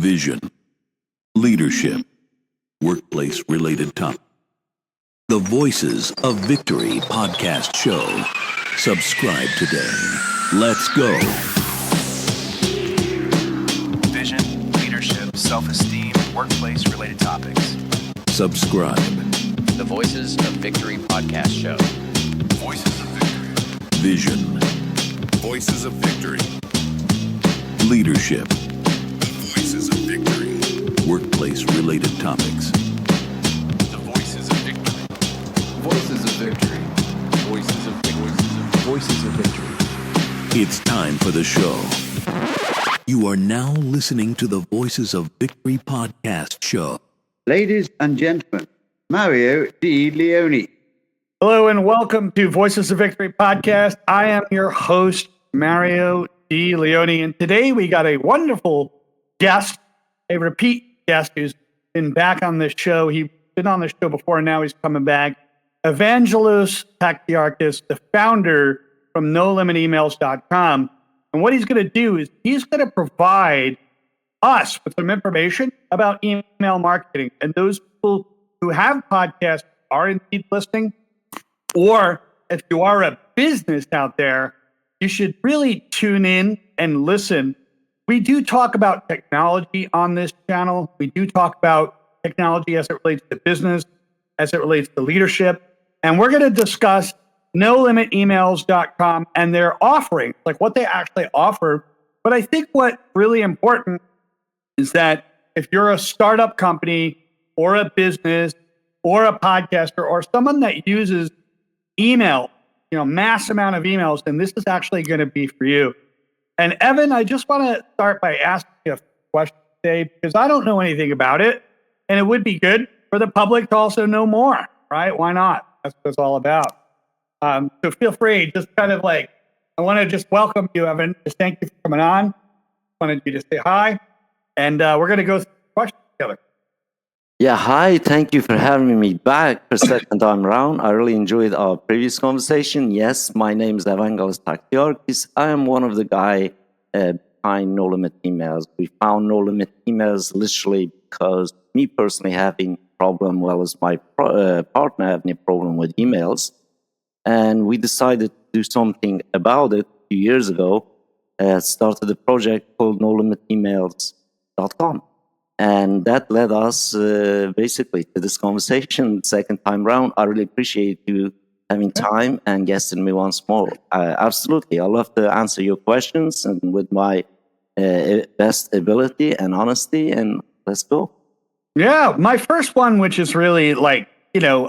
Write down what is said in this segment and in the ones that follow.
vision, leadership, workplace-related topics. The Voices of Victory podcast show. Subscribe today. Let's go. Vision, leadership, self-esteem, workplace-related topics. Subscribe. The Voices of Victory podcast show. Voices of Victory. Vision, Voices of Victory. leadership, Voices of Victory. workplace-related topics. The Voices of Victory. Voices of Victory. Voices of Victory. Voices of Victory. It's time for the show. You are now listening to the Voices of Victory podcast show. Ladies and gentlemen, Mario D. Leone. Hello and welcome to Voices of Victory podcast. I am your host, Mario D. Leone, and today we got a wonderful guest, a repeat guest who's been back on this show. He's been on the show before, and now he's coming back. Evangelos Taxiarchis, the founder from NoLimitEmails.com. And what he's going to do is he's going to provide us with some information about email marketing. And those people who have podcasts are indeed listening. Or if you are a business out there, you should really tune in and listen. We do talk about technology on this channel. We do talk about technology as it relates to business, as it relates to leadership. And we're going to discuss NoLimitEmails.com and their offerings, like what they actually offer. But I think what's really important is that if you're a startup company or a business or a podcaster or someone that uses email, mass amount of emails, then this is actually going to be for you. And Evan, I just want to start by asking you a question today because I don't know anything about it. And it would be good for the public to also know more, right? Why not? That's what it's all about. So feel free, just kind of I want to just welcome you, Evan. Just thank you for coming on. Wanted you to say hi. And we're going to go through the questions together. Yeah, hi. Thank you for having me back for second time around. I really enjoyed our previous conversation. Yes, my name is Evangelos Taxiarchis. I am one of the guy behind No Limit Emails. We found No Limit Emails literally because me personally having problem, well as my partner having a problem with emails. And we decided to do something about it a few years ago. Started a project called NoLimitEmails.com. And that led us basically to this conversation second time round. I really appreciate you having time and guesting me once more. Absolutely. I love to answer your questions and with my best ability and honesty. And let's go. Yeah, my first one, which is really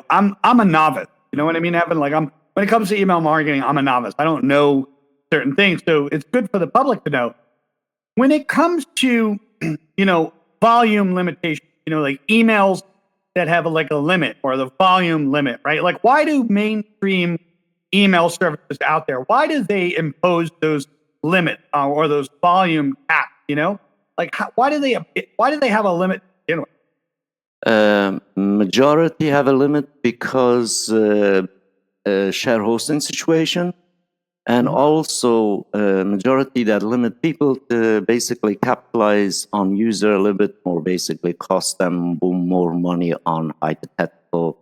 I'm a novice. You know what I mean, Evan? When it comes to email marketing, I'm a novice. I don't know certain things. So it's good for the public to know. When it comes to, volume limitation, emails that have a limit or the volume limit, right? Why do mainstream email services out there, why do they impose those limits or those volume caps, why do they have a limit to begin with? Majority have a limit because share hosting situation. And also, majority that limit people to basically capitalize on user a little bit more, basically cost them more money on hypothetical.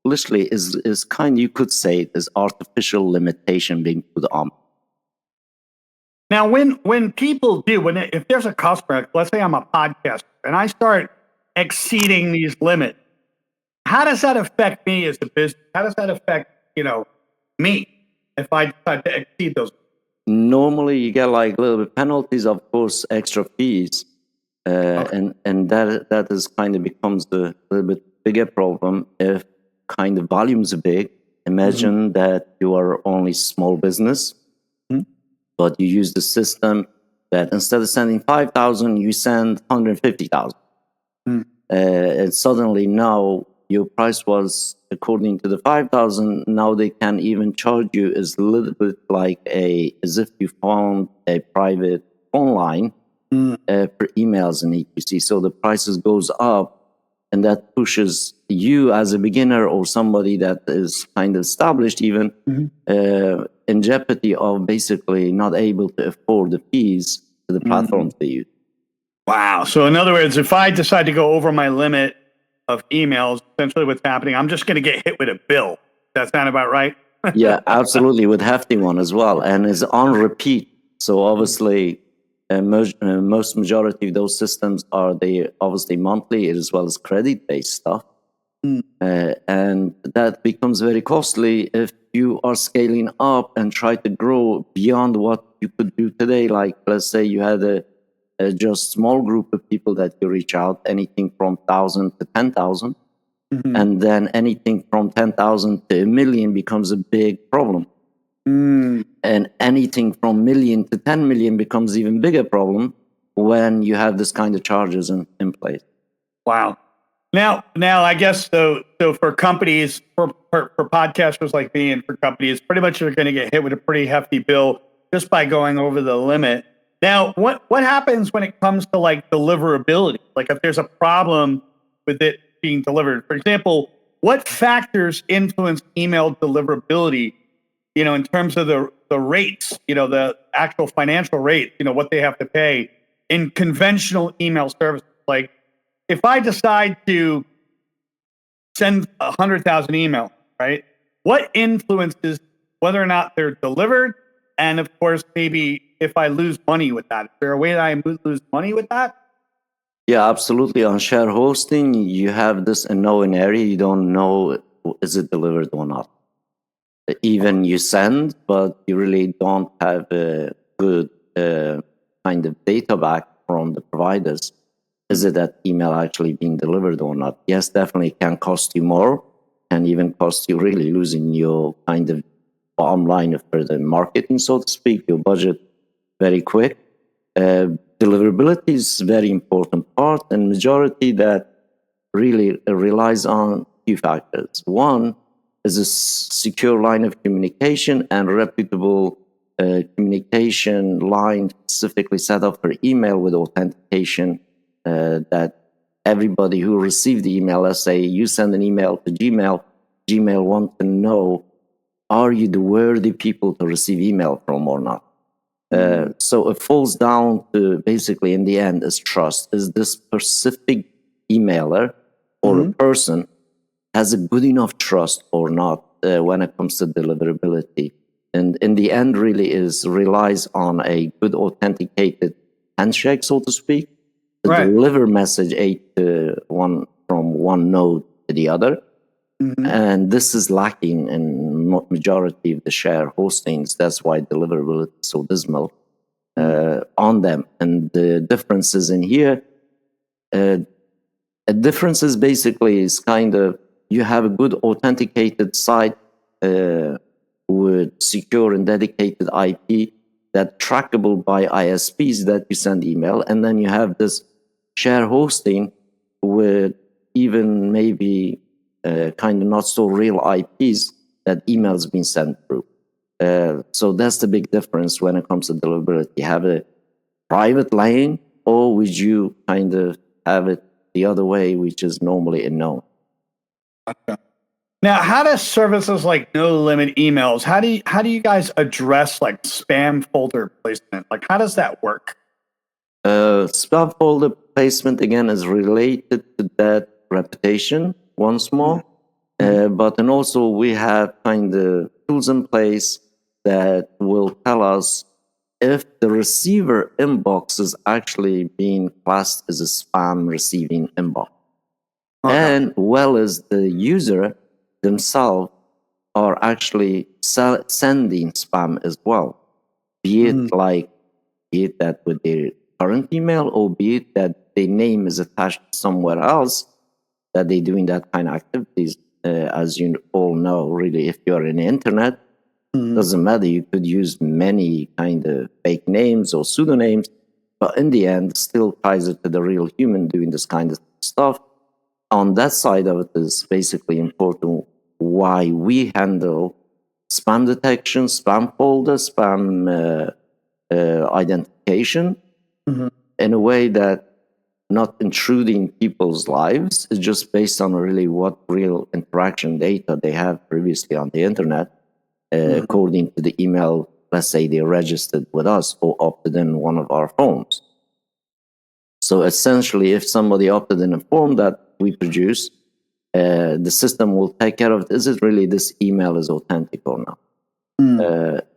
Literally, is kind you could say is artificial limitation being put on. Now, when people if there's a customer, let's say I'm a podcaster, and I start exceeding these limits, how does that affect me as a business? How does that affect me? If I decide to exceed those? Normally, you get a little bit penalties, of course, extra fees, and that is kind of becomes a little bit bigger problem if kind of volumes are big. Imagine that you are only small business, but you use the system that instead of sending 5,000, you send 150,000, and suddenly now your price was according to the 5,000. Now they can even charge you as a little bit as if you found a private phone line for emails in EQC. So the prices goes up, and that pushes you as a beginner or somebody that is kind of established even in jeopardy of basically not able to afford the fees to the platforms they use. Wow. So in other words, if I decide to go over my limit of emails, essentially what's happening, I'm just going to get hit with a bill. That sound about right? Yeah, absolutely, with hefty one as well, and is on repeat. So obviously, most majority of those systems are they obviously monthly as well as credit based stuff, and that becomes very costly if you are scaling up and try to grow beyond what you could do today. Like let's say you had a just small group of people that you reach out, anything from 1,000 to 10,000. And then anything from 10,000 to a million becomes a big problem. And anything from million to 10 million becomes even bigger problem when you have this kind of charges in place. Wow. Now, I guess so for companies, for podcasters like me, and for companies, pretty much you're going to get hit with a pretty hefty bill just by going over the limit. Now, what happens when it comes to like deliverability? Like if there's a problem with it being delivered, for example, what factors influence email deliverability? In terms of the rates, the actual financial rate, what they have to pay in conventional email services. Like if I decide to send 100,000 emails, right? What influences whether or not they're delivered? And of course, maybe if I lose money with that, is there a way that I lose money with that? Yeah, absolutely. On share hosting, you have this unknown area. You don't know is it delivered or not. Even you send, but you really don't have a good kind of data back from the providers. Is it that email actually being delivered or not? Yes, definitely can cost you more, and even cost you really losing your kind of bottom line for the marketing, so to speak, your budget very quick. Deliverability is a very important part, and majority that really relies on few factors. One is a secure line of communication and reputable communication line specifically set up for email with authentication that everybody who received the email, let's say you send an email to Gmail wants to know, are you the worthy people to receive email from or not? So it falls down to basically in the end is trust. Is this specific emailer or a person has a good enough trust or not when it comes to deliverability? And in the end really relies on a good authenticated handshake, so to speak, to deliver message from one node to the other. And this is lacking in majority of the share hostings. That's why deliverability is so dismal on them. And the differences in here, a difference is basically is kind of you have a good authenticated site with secure and dedicated IP that trackable by ISPs that you send email, and then you have this share hosting with even maybe kind of not so real IPs that emails being sent through. So that's the big difference when it comes to deliverability. You have a private lane, or would you kind of have it the other way, which is normally unknown? Now, how does services like No Limit Emails, how do you guys address like spam folder placement? Like, how does that work? Spam folder placement again is related to that reputation once more, but and also we have kind of tools in place that will tell us if the receiver inbox is actually being classed as a spam receiving inbox, and well as the user themselves are actually sending spam as well, be it that with their current email, or be it that their name is attached somewhere else that they're doing that kind of activities. As you all know, really, if you're in the internet, doesn't matter. You could use many kind of fake names or pseudonyms, but in the end, still ties it to the real human doing this kind of stuff. On that side of it is basically important why we handle spam detection, spam folder, spam identification in a way that not intruding people's lives. It's just based on really what real interaction data they have previously on the internet, according to the email, let's say they registered with us or opted in one of our phones. So essentially, if somebody opted in a form that we produce, the system will take care of it. Is it really this email is authentic or not?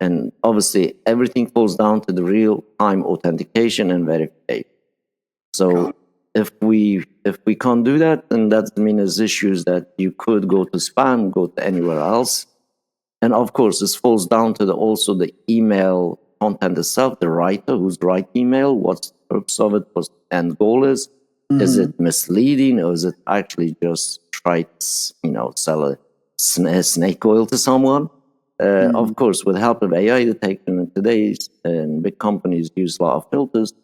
And obviously, everything falls down to the real-time authentication and verification. So if we can't do that, then that means there's issues that you could go to spam, go to anywhere else. And of course, this falls down to also the email content itself, the writer who's write email, what's the purpose of it, what the end goal is. Is it misleading, or is it actually just try to, sell a snake oil to someone? Of course, with the help of AI detection in today's big companies use a lot of filters,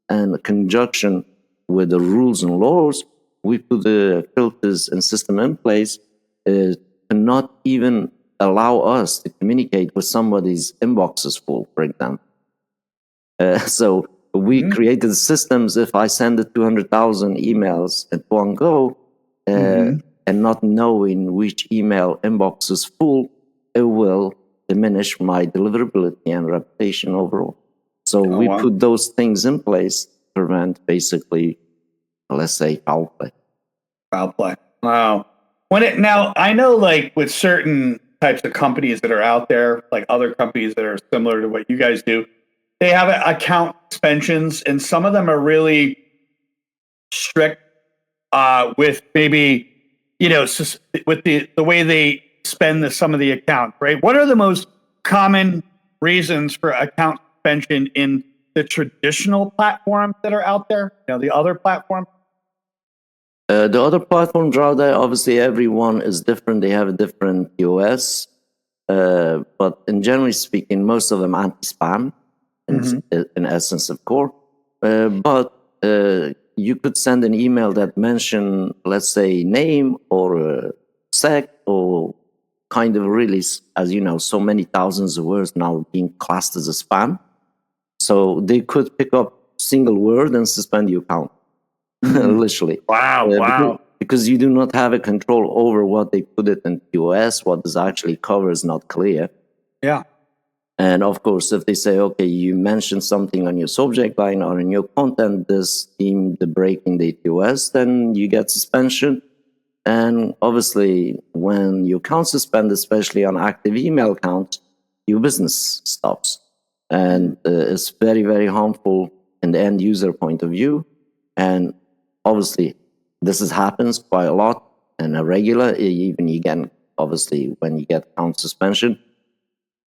and in conjunction with the rules and laws, we put the filters and system in place to not even allow us to communicate with somebody's inbox is full, for example. So we created systems. If I send 200,000 emails at one go, and not knowing which email inbox is full, it will diminish my deliverability and reputation overall. So we put those things in place to prevent basically, let's say, foul play. Foul play. Wow. Now, I know like with certain types of companies that are out there, like other companies that are similar to what you guys do, they have account suspensions, and some of them are really strict with maybe, with the way they spend some of the account, right? What are the most common reasons for account suspension in the traditional platforms that are out there, the other platforms? The other platforms out there, obviously, everyone is different. They have a different POS. But in generally speaking, most of them anti-spam, in essence, of course. But you could send an email that mention, let's say, name or sect or kind of really, as you know, so many thousands of words now being classed as a spam. So they could pick up single word and suspend your account. Literally. Wow. Because you do not have a control over what they put it in POS, what is actually covered is not clear. Yeah. And of course, if they say, okay, you mentioned something on your subject line or in your content, this deemed the breaking the POS, then you get suspension. And obviously, when your account suspended, especially on active email accounts, your business stops. And it's very, very harmful in the end user point of view. And obviously, this happens quite a lot and a regular. Even you get, obviously, when you get account suspension,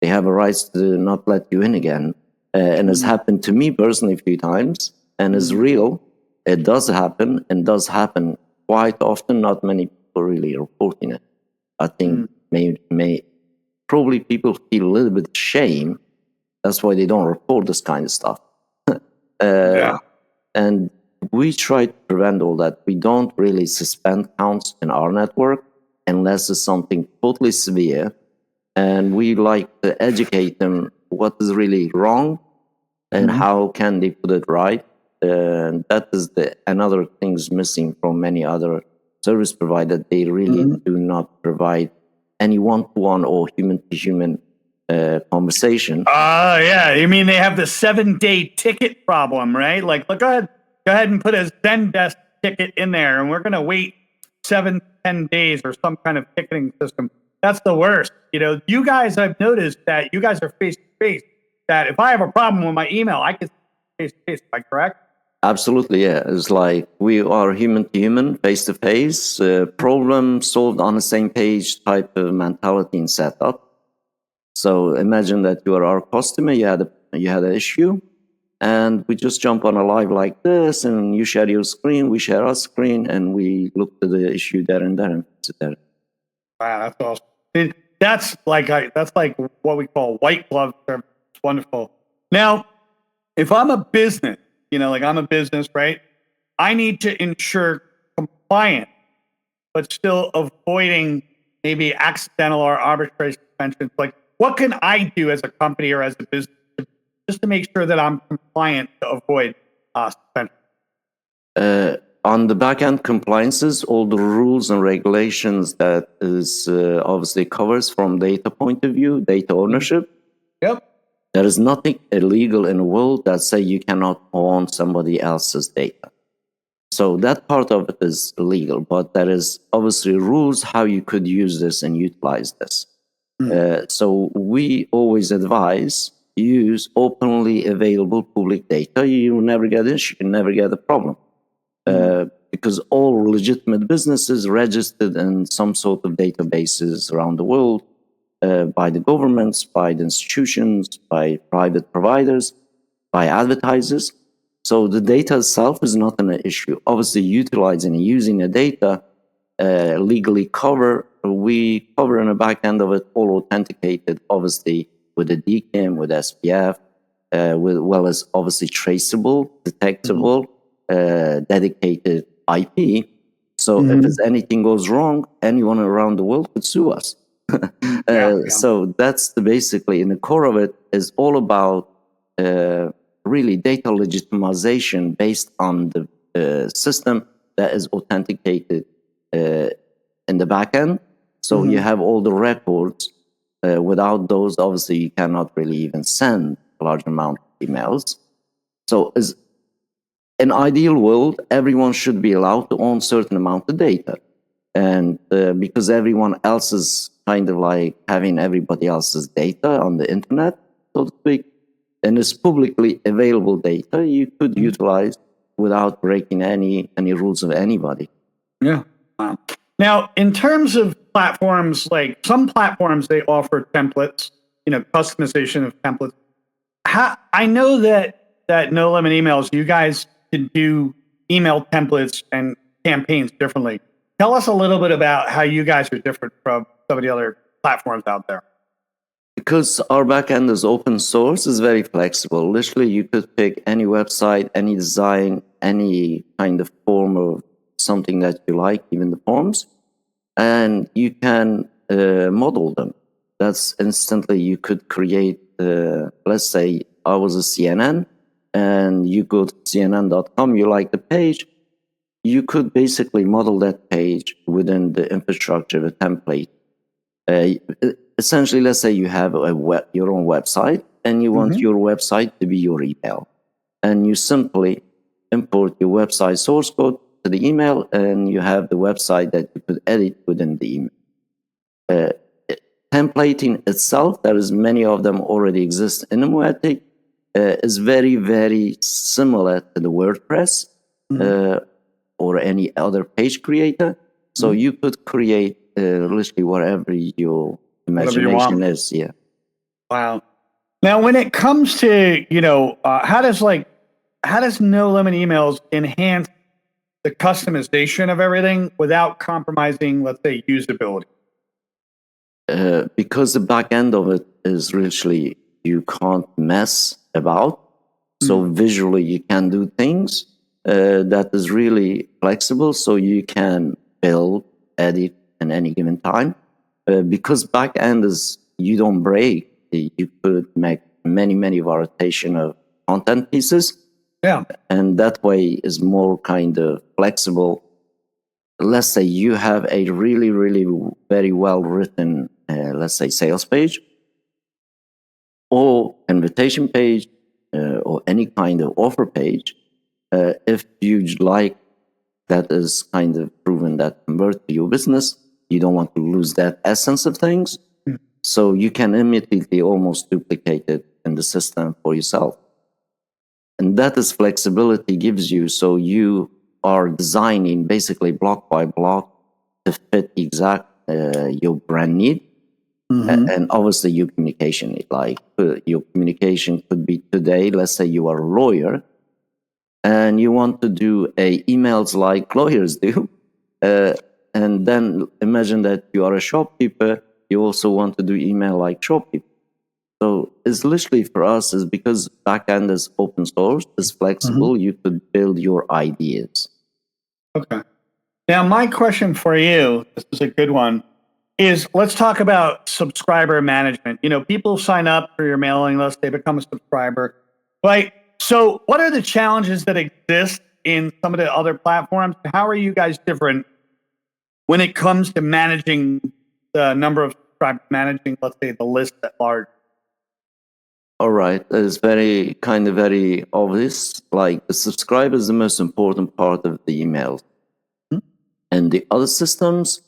they have a right to not let you in again. And it's happened to me personally a few times, and it's real. It does happen, and does happen quite often. Not many people really reporting it. I think probably people feel a little bit of shame. That's why they don't report this kind of stuff. And we try to prevent all that. We don't really suspend accounts in our network unless it's something totally severe. And we like to educate them what is really wrong and how can they put it right. And that is another thing's missing from many other service providers. They really do not provide any one-to-one or human-to-human conversation. Yeah. You mean they have the 7-day ticket problem, right? Like, look, go ahead and put a Zendesk ticket in there, and we're going to wait 7-10 days or some kind of ticketing system. That's the worst. You guys, I've noticed that you guys are face to face. That if I have a problem with my email, I can face to face. Am I correct? Absolutely, yeah. It's like we are human to human, face to face, problem solved on the same page type of mentality and setup. So imagine that you are our customer, you had an issue, and we just jump on a live like this, and you share your screen, we share our screen, and we look to the issue there and there and fix it there. Wow, that's awesome. That's like what we call white glove service. It's wonderful. Now, if I'm a business, I'm a business, right? I need to ensure compliance, but still avoiding maybe accidental or arbitrary suspensions. Like, what can I do as a company or as a business just to make sure that I'm compliant to avoid suspension? On the back-end compliances, all the rules and regulations that is obviously covers from data point of view, data ownership. Yep. There is nothing illegal in the world that say you cannot own somebody else's data. So that part of it is legal, but there is obviously rules how you could use this and utilize this. So we always advise use openly available public data. You will never get issue, you never get a problem. Because all legitimate businesses registered in some sort of databases around the world by the governments, by the institutions, by private providers, by advertisers. So the data itself is not an issue. Obviously, utilizing and using the data legally we cover in the back end of it all authenticated, obviously with the DKIM, with SPF, with well as obviously traceable, detectable, dedicated IP. So if there's anything goes wrong, anyone around the world could sue us. So that's basically in the core of it is all about really data legitimization based on the system that is authenticated in the back end. So you have all the records. Without those, obviously, you cannot really even send a large amount of emails. So as an ideal world, everyone should be allowed to own certain amount of data. And because everyone else is kind of like having everybody else's data on the internet, so to speak, and it's publicly available data, you could utilize without breaking any rules of anybody. Yeah. Wow. Now, in terms of platforms, like some platforms, they offer templates, customization of templates. I know that No Limit Emails, you guys can do email templates and campaigns differently. Tell us a little bit about how you guys are different from some of the other platforms out there. Because our backend is open source, it's very flexible. Literally, you could pick any website, any design, any kind of form of something that you like, even the forms, and you can model them. That's instantly you could create, let's say I was a CNN and you go to CNN.com, you like the page, you could basically model that page within the infrastructure, the template. Essentially, let's say you have your own website and you want your website to be your email. And you simply import your website source code to the email and you have the website that you could edit within the email. Templating itself, there is many of them already exist in Moetic, is very, very similar to the WordPress or any other page creator. So you could create literally whatever your imagination is. Yeah. Wow. Now, when it comes to how does No Limit Emails enhance the customization of everything without compromising, let's say, usability? Because the back end of it is literally you can't mess about. So visually you can do things that is really flexible. So you can build, edit in any given time. Because back end is you don't break. You could make many variation of content pieces. Yeah. And that way is more kind of flexible. Let's say you have a really, really very well written, let's say, sales page or invitation page or any kind of offer page. If you like that is kind of proven that convert to your business, you don't want to lose that essence of things. So you can immediately almost duplicate it in the system for yourself. And that is flexibility gives you. So you are designing basically block by block to fit exact your brand need. And obviously your communication need. Like your communication could be today, let's say you are a lawyer and you want to do emails like lawyers do. And then imagine that you are a shopkeeper. You also want to do email like shopkeeper. So it's literally for us is because backend is open source, it's flexible. You could build your ideas. Okay. Now, my question for you, this is a good one, is let's talk about subscriber management. People sign up for your mailing list, they become a subscriber, right? So what are the challenges that exist in some of the other platforms? How are you guys different when it comes to managing the number of subscribers, managing, let's say, the list at large? All right, it's very obvious. Like the subscriber is the most important part of the email, and the other systems,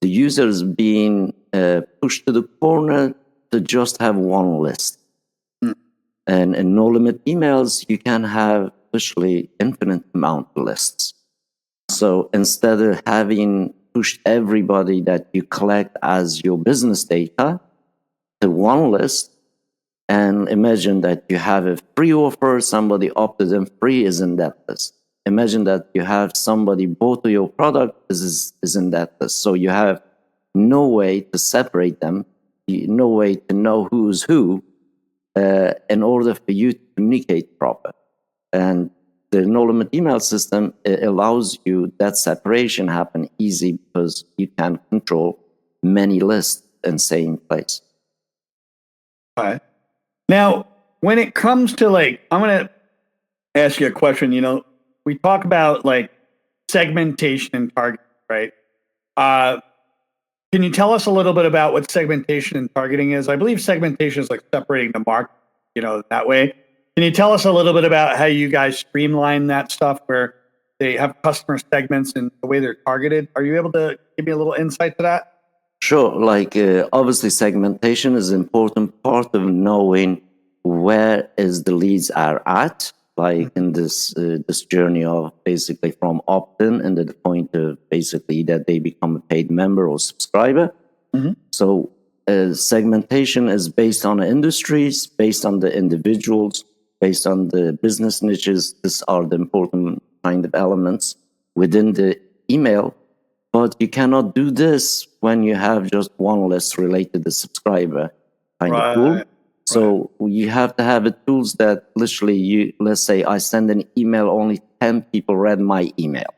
the user is being pushed to the corner to just have one list. And in no limit emails, you can have literally infinite amount of lists. So instead of having pushed everybody that you collect as your business data to one list, and imagine that you have a free offer, somebody opted in, free is in that list. Imagine that you have somebody bought your product is in that list. So you have no way to separate them, no way to know who's who in order for you to communicate proper. And the no limit email system allows you that separation happen easy because you can control many lists in same place. Okay. Now, when it comes to like, I'm going to ask you a question. You know, we talk about like segmentation and targeting, right? Can you tell us a little bit about what segmentation and targeting is? I believe segmentation is like separating the market, you know, that way. Can you tell us a little bit about how you guys streamline that stuff where they have customer segments and the way they're targeted? Are you able to give me a little insight to that? Sure. Like obviously, segmentation is an important part of knowing where is the leads are at. Like in this journey of basically from opt-in and to the point of basically that they become a paid member or subscriber. So segmentation is based on the industries, based on the individuals, based on the business niches. These are the important kind of elements within the email. But you cannot do this when you have just one list related to the subscriber kind of tool. So you have to have the tools that literally let's say I send an email, only 10 people read my email,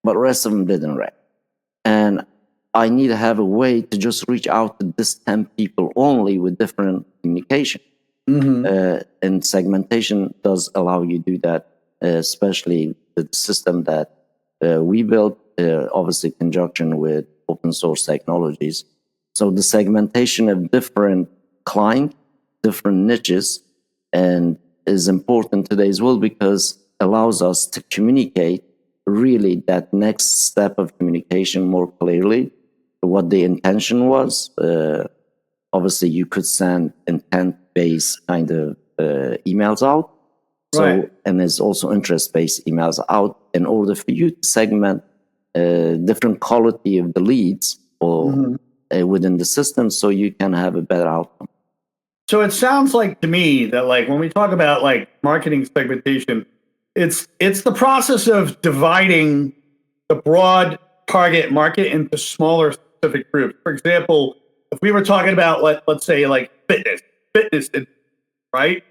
but the rest of them didn't read. And I need to have a way to just reach out to this 10 people only with different communication. And segmentation does allow you to do that, especially the system that we built, obviously in conjunction with open source technologies. So the segmentation of different clients, different niches, and is important today as well because allows us to communicate really that next step of communication more clearly, what the intention was. Obviously, you could send intent-based kind of emails out. So, and there's also interest-based emails out in order for you to segment different quality of the leads or within the system so you can have a better outcome. So it sounds like to me that like when we talk about like marketing segmentation, it's the process of dividing the broad target market into smaller specific groups. For example, if we were talking about let's say like fitness, right?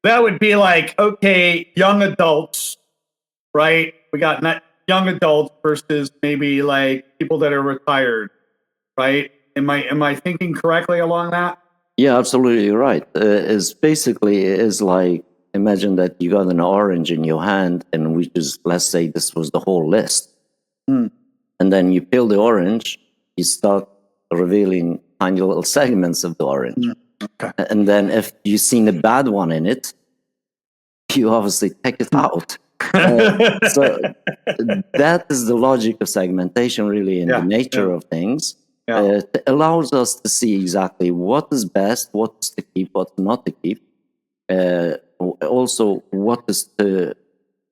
That would be like, okay, young adults, right? We got not young adults versus maybe like people that are retired, right? Am I thinking correctly along that? Yeah, absolutely right. Is like imagine that you got an orange in your hand, and we just let's say this was the whole list, and then you peel the orange, you start revealing tiny little segments of the orange, and then if you seen a bad one in it, you obviously take it out. So that is the logic of segmentation, really, in the nature of things. It allows us to see exactly what is best, what is to keep, what not to keep. Also, what is to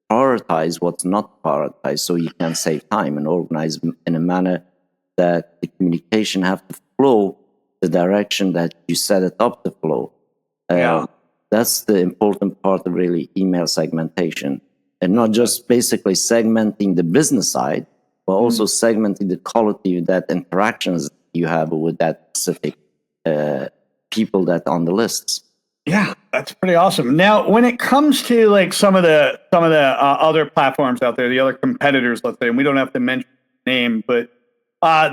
prioritize, what's not prioritized, so you can save time and organize in a manner that the communication have to flow the direction that you set it up to flow. That's the important part of really email segmentation. And not just basically segmenting the business side, but also segmenting the quality of that interactions you have with that specific people that on the lists. Yeah, that's pretty awesome. Now, when it comes to like some of the other platforms out there, the other competitors, let's say, and we don't have to mention the name, but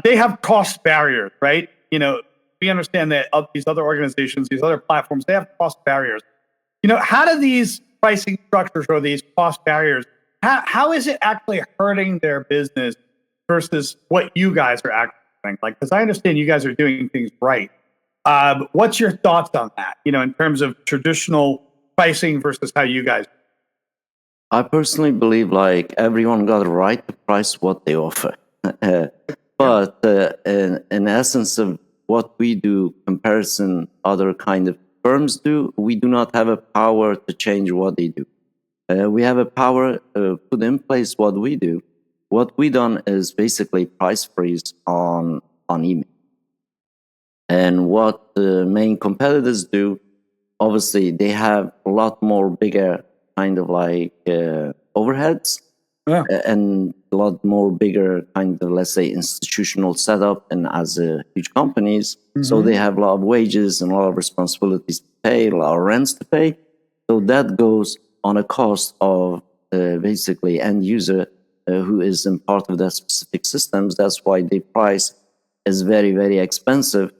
they have cost barriers, right? You know, we understand that these other organizations, these other platforms, they have cost barriers. You know, how do these pricing structures or these cost barriers, how is it actually hurting their business versus what you guys are actually doing? Like, because I understand you guys are doing things right. What's your thoughts on that? In terms of traditional pricing versus how you guys. I personally believe like everyone got a right to price what they offer. But in essence of what we do, comparison other kind of firms do, we do not have a power to change what they do. We have a power to put in place what we do. What we done is basically price freeze on email. And what the main competitors do, obviously, they have a lot more bigger kind of like overheads and a lot more bigger kind of, let's say, institutional setup and as huge companies. So they have a lot of wages and a lot of responsibilities to pay, a lot of rents to pay. So that goes on a cost of basically end user who is in part of that specific systems. That's why the price is very, very expensive.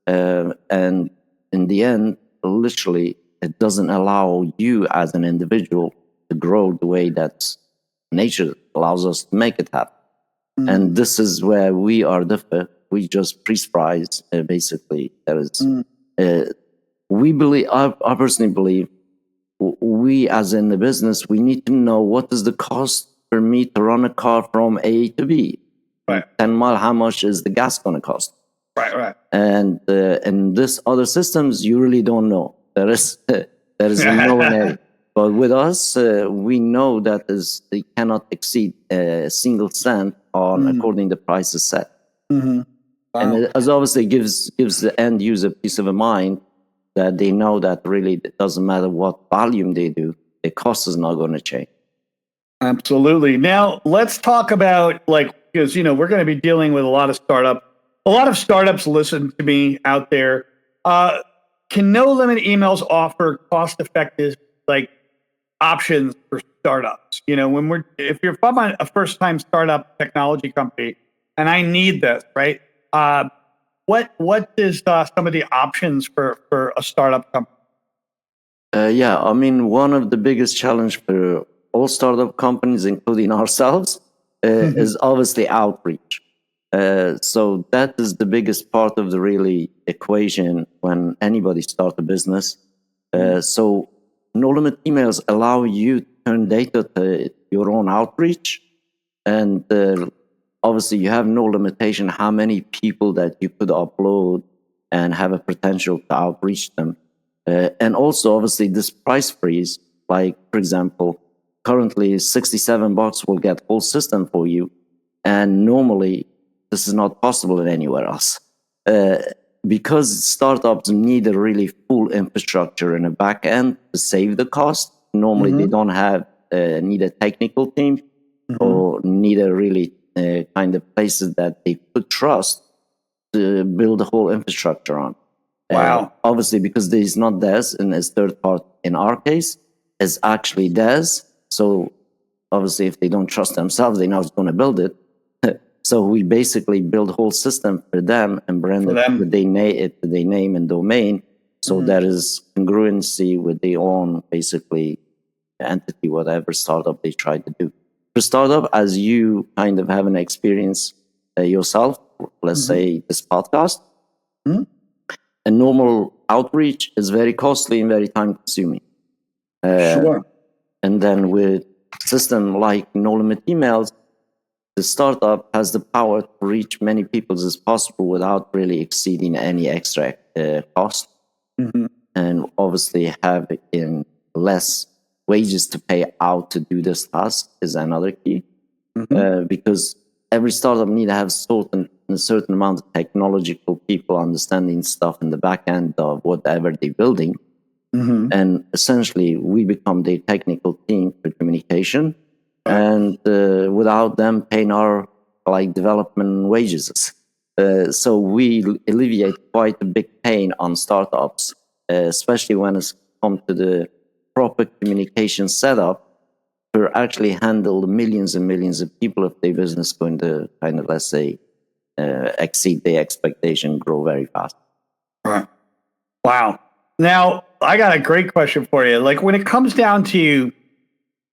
And in the end, literally, it doesn't allow you as an individual to grow the way that nature allows us to make it happen. And this is where we are different. We just price basically. There is, we believe, I personally believe, we as in the business, we need to know what is the cost for me to run a car from A to B. Right. 10 mile, how much is the gas going to cost? Right. And in this other systems, you really don't know. There is no one. But with us, we know that they cannot exceed a single cent on according the prices set. Wow. And it as obviously gives the end user peace of mind that they know that really it doesn't matter what volume they do, the cost is not going to change. Absolutely. Now let's talk about because we're going to be dealing with a lot of startups. A lot of startups listen to me out there. Can no limit emails offer cost-effective options for startups? If you're a first-time startup technology company, and I need this, right? What is some of the options for a startup company? I mean, one of the biggest challenge for all startup companies, including ourselves, is obviously outreach. So that is the biggest part of the really equation when anybody starts a business. So no limit emails allow you to turn data to your own outreach, and obviously you have no limitation how many people that you could upload and have a potential to outreach them. And also obviously this price freeze, like for example, currently $67 will get whole system for you, and normally this is not possible in anywhere else. Because startups need a really full infrastructure and a back end to save the cost. Normally they don't have need a technical team or need a really kind of places that they could trust to build the whole infrastructure on. Wow. Obviously, because there is not theirs and it's third part in our case, is actually theirs. So obviously if they don't trust themselves, they're not going to build it. So we basically build a whole system for them and brand it with their name and domain. So there is congruency with their own basically entity, whatever startup they try to do. For startup, as you kind of have an experience yourself, let's say this podcast, a normal outreach is very costly and very time consuming. Sure. And then with system like no limit emails, the startup has the power to reach many people as possible without really exceeding any extra cost. And obviously having less wages to pay out to do this task is another key. Because every startup need to have a certain amount of technological people understanding stuff in the back end of whatever they're building. And essentially we become the technical team for communication. And without them paying our development wages. So we alleviate quite a big pain on startups, especially when it's come to the proper communication setup to actually handle the millions and millions of people if their business going to kind of, let's say, exceed their expectation, grow very fast. Wow. Now, I got a great question for you. When it comes down to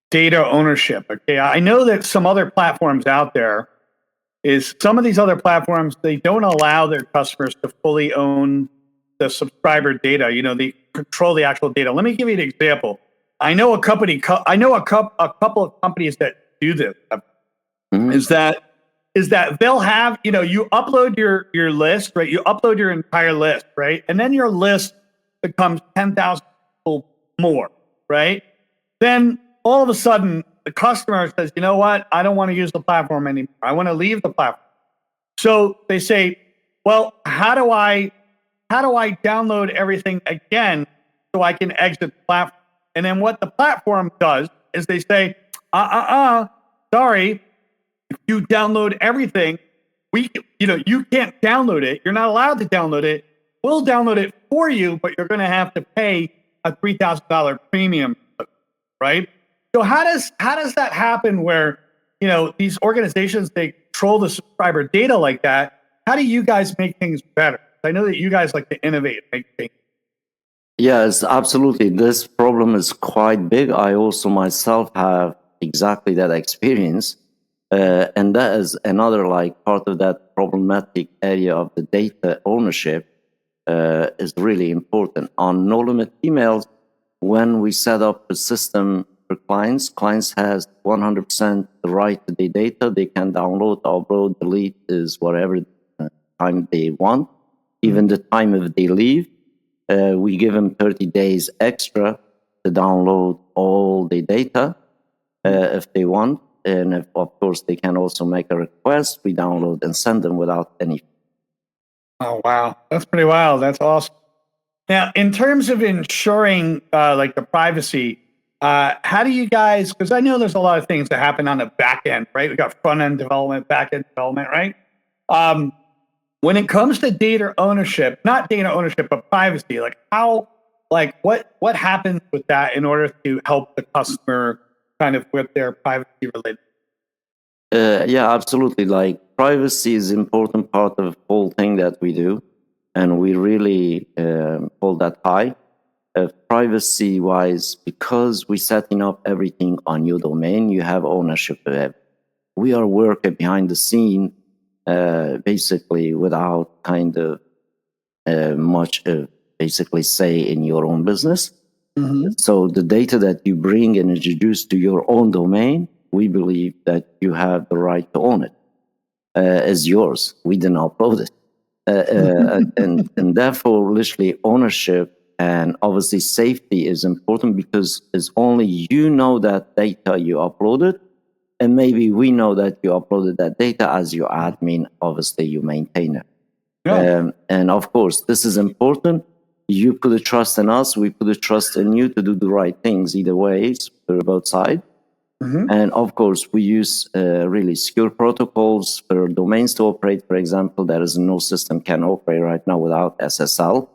data ownership, okay, I know that some other platforms out there some of these other platforms, they don't allow their customers to fully own the subscriber data. They control the actual data. Let me give you an example. I know a couple of companies that do this. Mhm. Is that they'll have, you upload your list, right? You upload your entire list, right? And then your list becomes 10,000 people more, right? Then all of a sudden the customer says, you know what? I don't want to use the platform anymore. I want to leave the platform. So they say, well, how do I download everything again so I can exit the platform? And then what the platform does is they say, sorry, if you download everything, you can't download it. You're not allowed to download it. We'll download it for you, but you're going to have to pay a $3,000 premium, right? So how does that happen where, these organizations, they control the subscriber data like that? How do you guys make things better? I know that you guys like to innovate, make things. Yes, absolutely. This problem is quite big. I also myself have exactly that experience. And that is another part of that problematic area of the data ownership is really important. On no limit emails, when we set up a system for clients has 100% the right to the data. They can download, upload, delete is whatever time they want, even the time if they leave. We give them 30 days extra to download all the data if they want. And if, of course, they can also make a request, we download and send them without any. Oh, wow. That's pretty wild. That's awesome. Now, in terms of ensuring the privacy, how do you guys, because I know there's a lot of things that happen on the back end, right? We got front end development, back end development, right? When it comes to data ownership, not data ownership, but privacy, what happens with that in order to help the customer kind of with their privacy related? Yeah, absolutely. Privacy is an important part of the whole thing that we do, and we really hold that high. Privacy wise, because we're setting up everything on your domain, you have ownership of it. We are working behind the scene, basically without kind of much basically say in your own business. Mm-hmm. So the data that you bring and introduce to your own domain, we believe that you have the right to own it as yours. We didn't upload it. And therefore, literally ownership and obviously safety is important because it's only you know that data you uploaded, and maybe we know that you uploaded that data as your admin, obviously you maintain it. Yeah. And of course, this is important. You put a trust in us, we put a trust in you to do the right things either ways for both sides. Mm-hmm. And of course, we use really secure protocols for domains to operate. For example, there is no system can operate right now without SSL.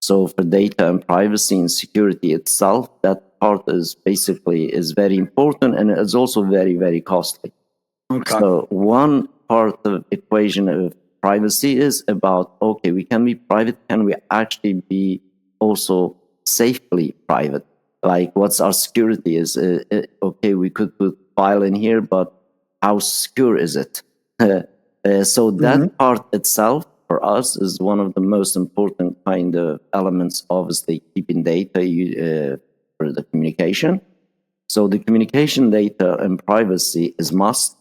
So for data and privacy and security itself, that part is very important, and it's also very, very costly. Okay. So one part of the equation of privacy is about, okay, we can be private. Can we actually be also safely private? What's our security is, okay, we could put file in here, but how secure is it? So that part itself for us is one of the most important kind of elements, obviously keeping data for the communication. So the communication data and privacy is must.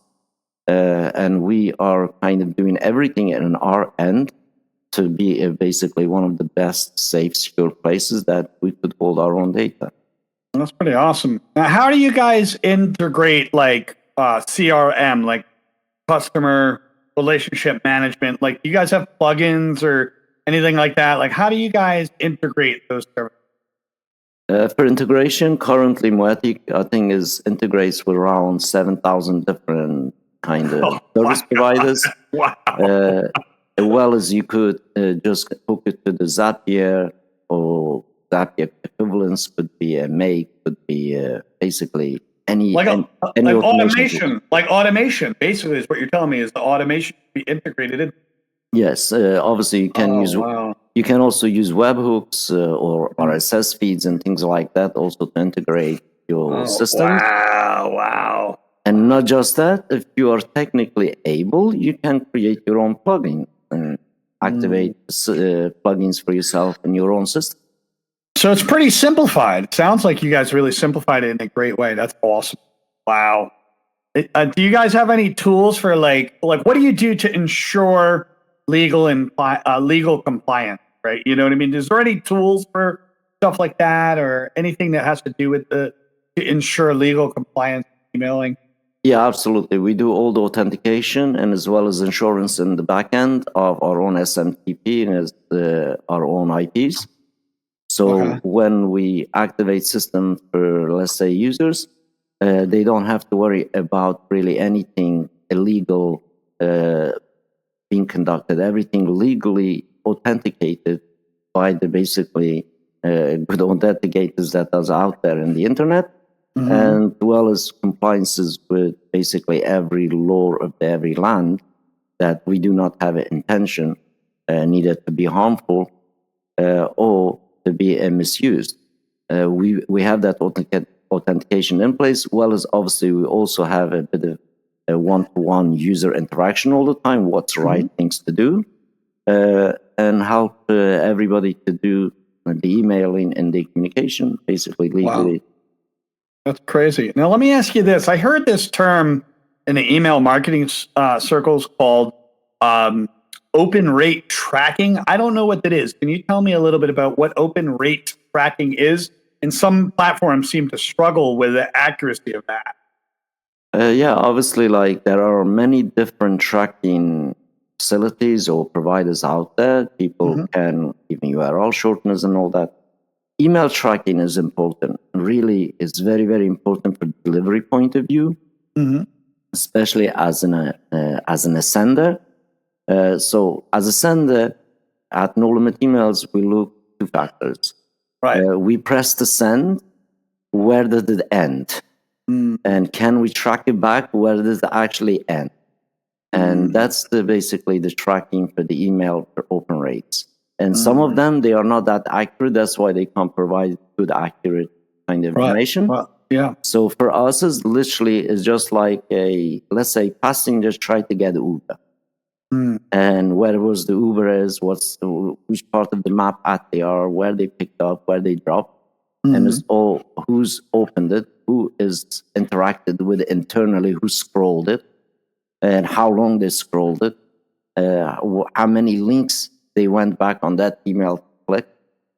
And we are kind of doing everything on our end to be basically one of the best, safe, secure places that we could hold our own data. That's pretty awesome. Now, how do you guys integrate CRM, like customer relationship management? Do you guys have plugins or anything like that? How do you guys integrate those services? For integration, currently Moetic, I think, integrates with around 7,000 different kind of service providers. Wow. As well as you could just hook it to the Zapier, or Zapier equivalents could be a Make, could be basically any automation. Automation, basically, is what you're telling me is the automation be integrated in. Yes, obviously you can use. Wow. You can also use webhooks or RSS feeds and things like that also to integrate your systems. Wow. And not just that, if you are technically able, you can create your own plugin. And activate plugins for yourself in your own system. So it's pretty simplified. It sounds like you guys really simplified it in a great way. That's awesome. Wow. Do you guys have any tools for like what do you do to ensure legal compliance? Right. You know what I mean? Is there any tools for stuff like that, or anything that has to do with to ensure legal compliance emailing? Yeah, absolutely. We do all the authentication and as well as insurance in the back end of our own SMTP and our own IPs. So when we activate system for, let's say, users, they don't have to worry about really anything illegal being conducted. Everything legally authenticated by the basically good authenticators that are out there in the internet, and as well as compliances with basically every law of every land, that we do not have an intention neither to be harmful or to be misused. We have that authentication in place, well as obviously we also have a bit of a one-to-one user interaction all the time, what's right things to do, and help everybody to do the emailing and the communication basically legally. Wow. That's crazy. Now, let me ask you this. I heard this term in the email marketing circles called open rate tracking. I don't know what that is. Can you tell me a little bit about what open rate tracking is? And some platforms seem to struggle with the accuracy of that. Yeah, obviously, like there are many different tracking facilities or providers out there. People can even URL shorteners and all that. Email tracking is important. Really, it's very, very important from delivery point of view, especially as an sender. So as a sender, at No Limit Emails, we look 2 factors. Right. We press the send. Where did it end? And can we track it back? Where does it actually end? And that's basically the tracking for the email for open rates. And some of them, they are not that accurate. That's why they can't provide good, accurate kind of information. Well, yeah. So for us, it's just like let's say passengers try to get Uber. And where was the Uber is, which part of the map at they are, where they picked up, where they dropped. And it's all who's opened it, who is interacted with it internally, who scrolled it, and how long they scrolled it, how many links they went back on that email click.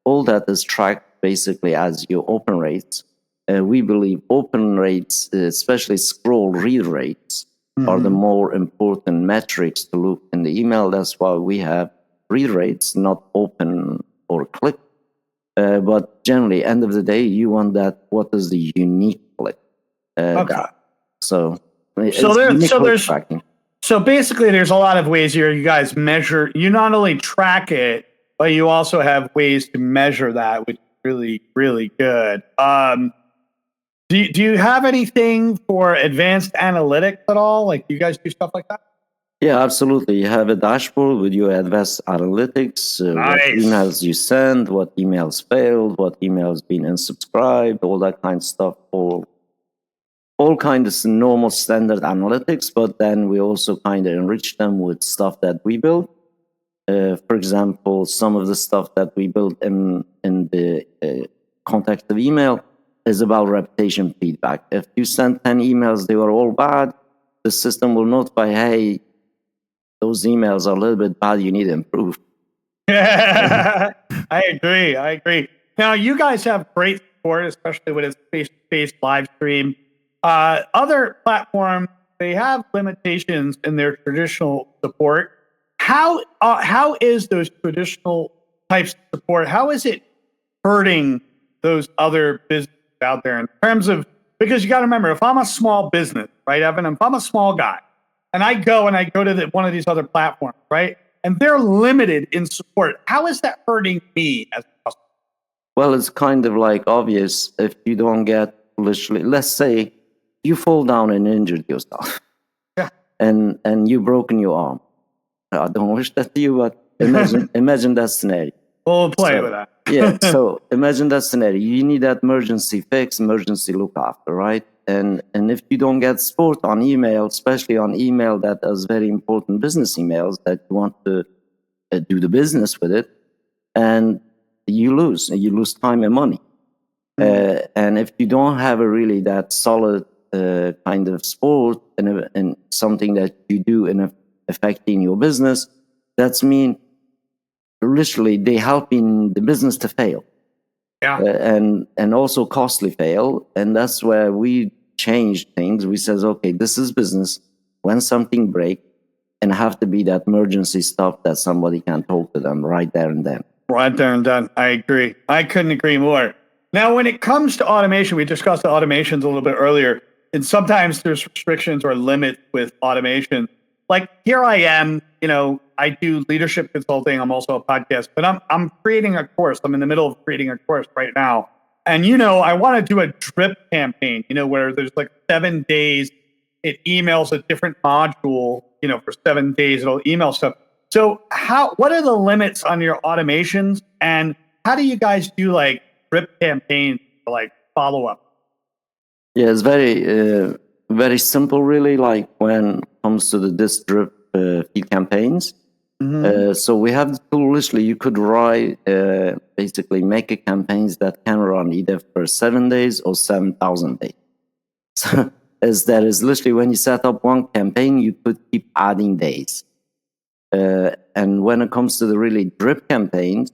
All that is tracked basically as your open rates. We believe open rates, especially scroll read rates, are the more important metrics to look in the email. That's why we have read rates, not open or click. But generally, end of the day, you want that. What is the unique click? So there's tracking. So basically, there's a lot of ways here you guys measure. You not only track it, but you also have ways to measure that, which is really, really good. Do you have anything for advanced analytics at all? Like, do you guys do stuff like that? Yeah, absolutely. You have a dashboard with your advanced analytics, what emails you send, what emails failed, what emails been unsubscribed, all that kind of stuff, all kinds of normal standard analytics, but then we also kind of enrich them with stuff that we build. For example, some of the stuff that we build in the context of email is about reputation feedback. If you send 10 emails, they were all bad, the system will notify, hey, those emails are a little bit bad, you need to improve. I agree. Now, you guys have great support, especially with its face-to-face live stream. Other platforms, they have limitations in their traditional support. How is those traditional types of support, how is it hurting those other businesses out there in terms of, because you got to remember, if I'm a small business, right, Evan, if I'm a small guy, and I go to one of these other platforms, right, and they're limited in support, how is that hurting me as a customer? Well, it's kind of like obvious if you don't get literally, let's say you fall down and injured yourself. Yeah. And you broken your arm. I don't wish that to you, but imagine that scenario. We'll play with that. Yeah, so imagine that scenario. You need that emergency fix, emergency look after, right? And if you don't get support on email, especially on email that is very important business emails that you want to do the business with it, and you lose time and money. And if you don't have a really that solid kind of sport and something that you do in affecting your business, that's mean literally they helping the business to fail. Yeah. And also costly fail. And that's where we change things. We says, okay, this is business. When something breaks, and have to be that emergency stuff that somebody can talk to them right there and then. Right there and done. I agree. I couldn't agree more. Now, when it comes to automation, we discussed the automations a little bit earlier, and sometimes there's restrictions or limits with automation. Like here I am, I do leadership consulting. I'm also a podcast, but I'm creating a course. I'm in the middle of creating a course right now. And, I want to do a drip campaign, where there's like 7 days, it emails a different module, for 7 days, it'll email stuff. So what are the limits on your automations, and how do you guys do like drip campaigns for like follow up? Yeah, it's very, very simple, really. Like when it comes to this drip feed campaigns. So we have the tool. Literally, you could write, basically make a campaigns that can run either for 7 days or 7,000 days. So that is literally when you set up one campaign, you could keep adding days. And when it comes to the really drip campaigns,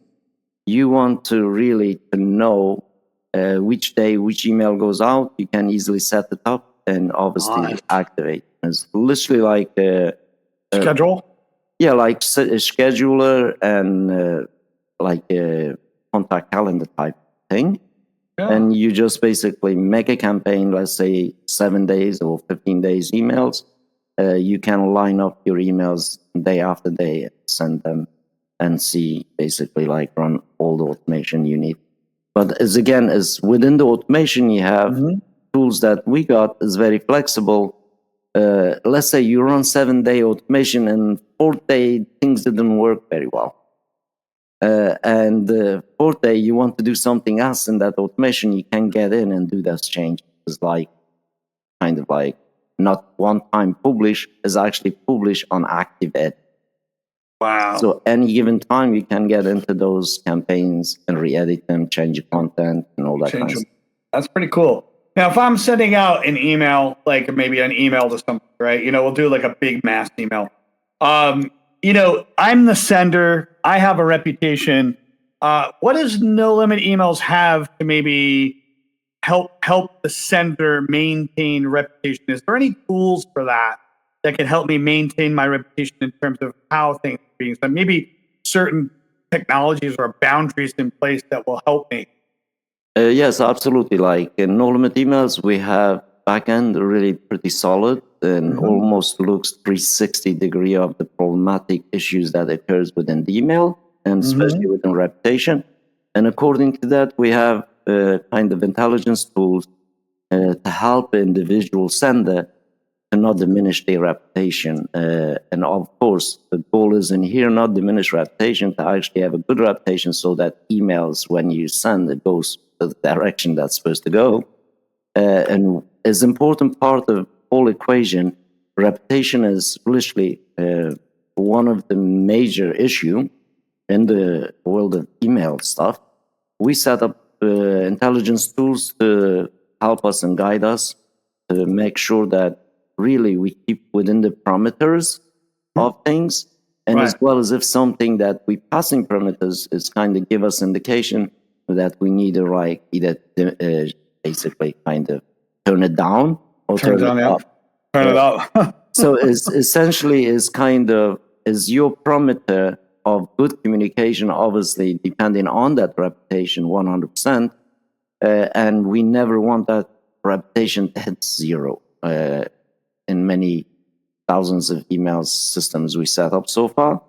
you want to really know which day, which email goes out. You can easily set it up and obviously activate. It's literally like a schedule. Yeah, like a scheduler and like a contact calendar type thing. Yeah. And you just basically make a campaign, let's say 7 days or 15 days emails. You can line up your emails day after day, send them, and see basically like run all the automation you need. But as within the automation, you have tools that we got is very flexible. Let's say you run 7-day automation and 4th day things didn't work very well. And the 4th day you want to do something else in that automation, you can get in and do that change. It's like kind of like not one time publish, is actually publish on active ed. Wow. So any given time you can get into those campaigns and re-edit them, change the content and all that kind of stuff. That's pretty cool. Now, if I'm sending out an email, like maybe an email to somebody, right? We'll do like a big mass email. I'm the sender. I have a reputation. What does No Limit Emails have to maybe help the sender maintain reputation? Is there any tools for that can help me maintain my reputation in terms of how things are being said? Maybe certain technologies or boundaries in place that will help me. Yes, absolutely. Like in No Limit Emails, we have backend really pretty solid and almost looks 360-degree of the problematic issues that occurs within the email and especially within reputation. And according to that, we have kind of intelligence tools to help the individual sender to not diminish their reputation. And of course, the goal is in here, not diminish reputation, to actually have a good reputation so that emails, when you send, it goes the direction that's supposed to go. And as important part of whole equation, reputation is literally one of the major issue in the world of email stuff. We set up intelligence tools to help us and guide us to make sure that really we keep within the parameters of things, and as well as if something that we passing parameters is kind of give us indication that we need to basically kind of turn it down or turn it up. Turn it up. So essentially is your parameter of good communication, obviously depending on that reputation 100%. And we never want that reputation to hit zero in many thousands of email systems we set up so far.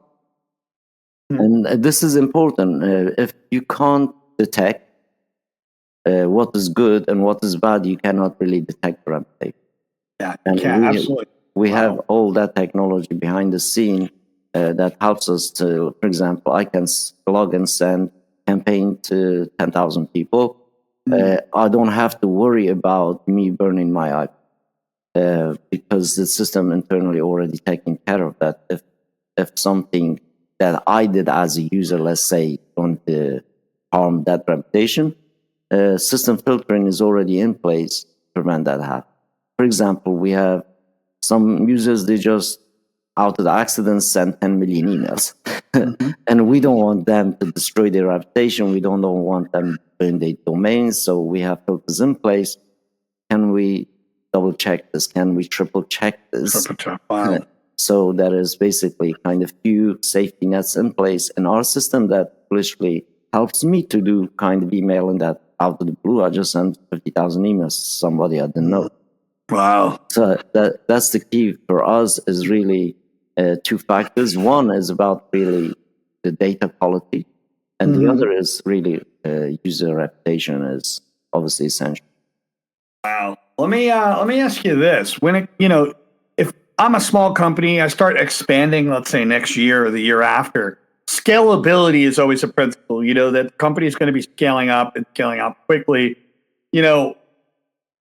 And this is important. If you can't detect what is good and what is bad, you cannot really detect reputation. Yeah, and absolutely. We have all that technology behind the scene that helps us to, for example, I can log and send campaign to 10,000 people. I don't have to worry about me burning my eye because the system internally already taking care of that. If something that I did as a user, let's say, going to harm that reputation, system filtering is already in place to prevent that happen. For example, we have some users, they just out of the accident send 10 million emails. And we don't want them to destroy their reputation. We don't want them in their domains. So we have filters in place. Can we double check this? Can we triple check this? Wow. So there is basically kind of few safety nets in place in our system that literally helps me to do kind of emailing that out of the blue. I just sent 50,000 emails to somebody I didn't know. Wow. So that's the key for us is really two factors. One is about really the data quality, and the other is really user reputation is obviously essential. Wow. Let me ask you this: when if I'm a small company, I start expanding, let's say next year or the year after, scalability is always a principle. That the company is going to be scaling up and scaling up quickly.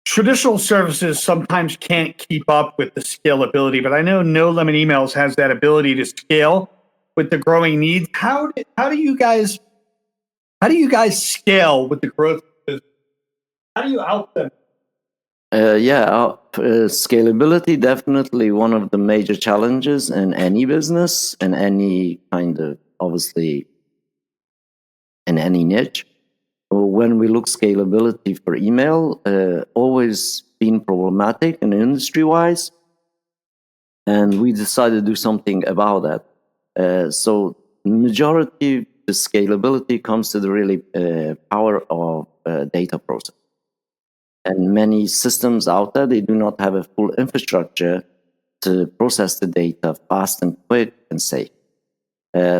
Traditional services sometimes can't keep up with the scalability, but I know No Limit Emails has that ability to scale with the growing needs. How do you guys scale with the growth? How do you help them? Scalability definitely one of the major challenges in any business and any kind of obviously in any niche. When we look scalability for email, always been problematic in industry-wise, and we decided to do something about that. So majority the scalability comes to the really power of data processing. And many systems out there, they do not have a full infrastructure to process the data fast and quick and safe.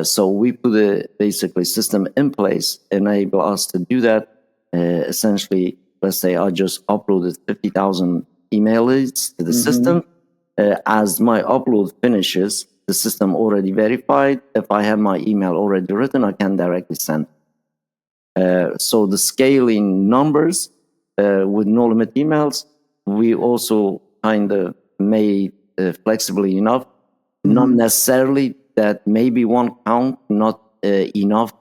So we put a basically system in place, enable us to do that. Essentially, let's say I just uploaded 50,000 email leads to the system. As my upload finishes, the system already verified. If I have my email already written, I can directly send. So the scaling numbers with no limit emails, we also kind of made flexibly enough, not necessarily that maybe one count not enough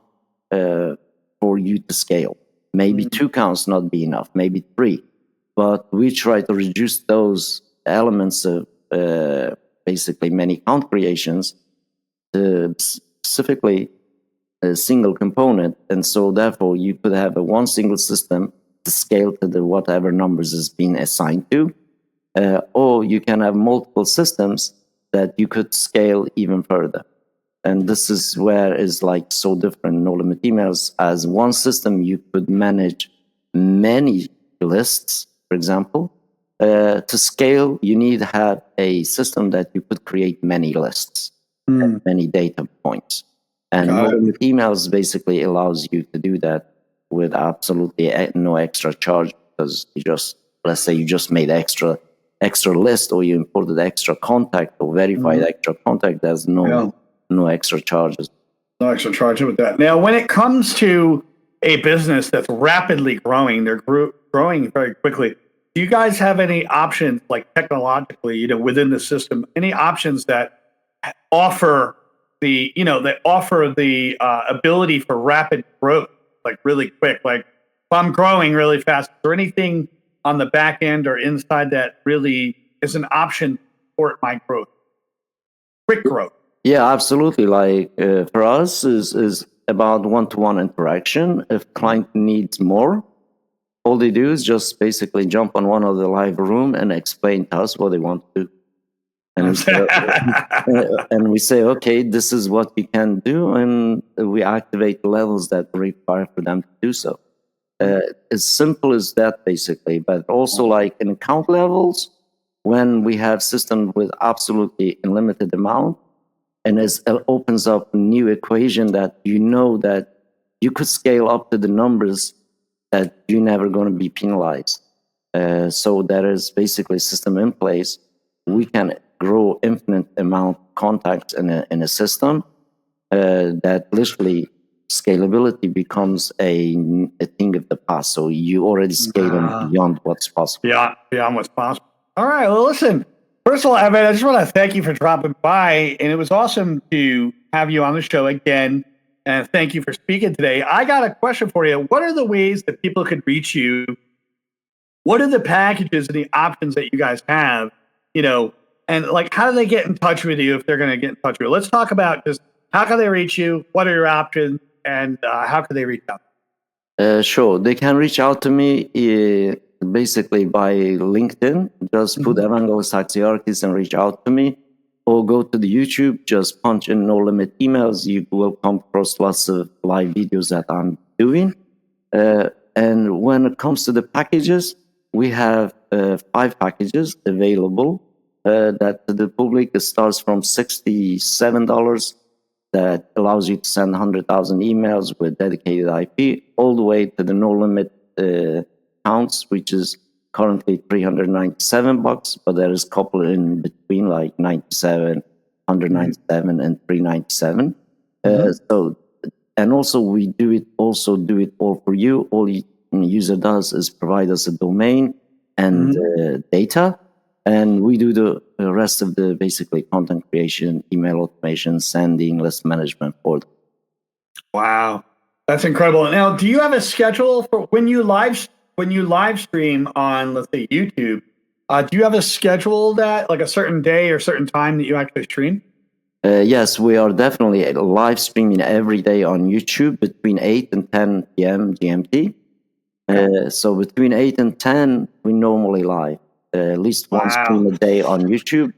for you to scale. Maybe 2 counts not be enough, maybe 3. But we try to reduce those elements of basically many count creations to specifically a single component. And so therefore you could have one single system to scale to the whatever numbers is being assigned to. Or you can have multiple systems that you could scale even further. And this is where it's like so different. No limit emails as one system, you could manage many lists, for example. To scale, you need to have a system that you could create many lists, and many data points. And no limit emails basically allows you to do that with absolutely no extra charge, because you just, let's say you just made extra list, or you imported extra contact or verified extra contact. There's no extra charges. No extra charges with that. Now, when it comes to a business that's rapidly growing, they're growing very quickly. Do you guys have any options, like technologically, within the system, any options that offer the ability for rapid growth, like really quick? Like if I'm growing really fast, is there anything on the back end or inside that really is an option for my growth, quick growth? Yeah, absolutely. Like for us is about one-to-one interaction. If client needs more, all they do is just basically jump on one of the live room and explain to us what they want to do. And we say, okay, this is what you can do, and we activate the levels that require for them to do so. As simple as that, basically. But also, like in account levels, when we have systems with absolutely unlimited amount, and it opens up a new equation that that you could scale up to the numbers that you're never going to be penalized. So there is basically a system in place. We can grow infinite amount of contacts in a system that literally scalability becomes a thing of the past. So you already scaling beyond what's possible. Beyond what's possible. All right. Well, listen, First of all, Evan, I just want to thank you for dropping by, and it was awesome to have you on the show again. And thank you for speaking today. I got a question for you. What are the ways that people could reach you? What are the packages and the options that you guys have? And like, how do they get in touch with you if they're going to get in touch with you? Let's talk about just how can they reach you? What are your options? And how can they reach out? Sure. They can reach out to me basically by LinkedIn. Just put Evangelos Taxiarchis and reach out to me. Or go to the YouTube, just punch in No Limit Emails. You will come across lots of live videos that I'm doing. And when it comes to the packages, we have 5 packages available that to the public. It starts from $67 that allows you to send 100,000 emails with dedicated IP, all the way to the No Limit counts, which is currently $397, but there is a couple in between, like 97, 197, and 397. So, and also we do it all for you. All the user does is provide us a domain and data, and we do the rest of the basically content creation, email automation, sending, list management for them. Wow, that's incredible. Now, do you have a schedule for when you live stream on, let's say, YouTube? Do you have a schedule that, like a certain day or certain time that you actually stream? Yes, we are definitely live streaming every day on YouTube between 8 and 10 p.m. GMT. So between 8 and 10, we normally live at least one stream a day on YouTube.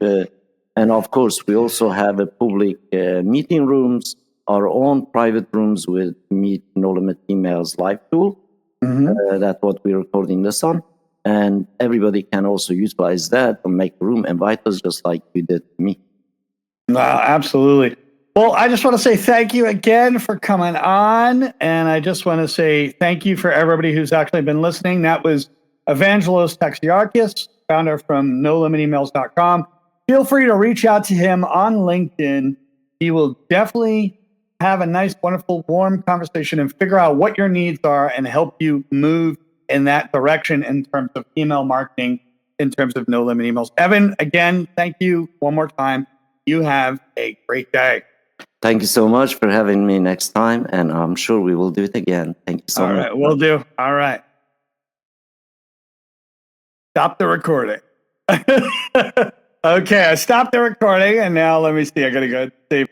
And of course, we also have a public meeting rooms, our own private rooms with Meet No Limit Emails live tool. That's what we're recording this on. And everybody can also utilize that and make room, invite us just like you did to me. Absolutely. Well, I just want to say thank you again for coming on. And I just want to say thank you for everybody who's actually been listening. That was Evangelos Taxiarchis, founder from NoLimitEmails.com. Feel free to reach out to him on LinkedIn. He will definitely have a nice, wonderful, warm conversation and figure out what your needs are and help you move in that direction in terms of email marketing, in terms of No Limit Emails. Evan, again, thank you one more time. You have a great day. Thank you so much for having me next time, and I'm sure we will do it again. Thank you so much. All right, we'll do. All right. Stop the recording. Okay, I stopped the recording, and now let me see. I got to go save.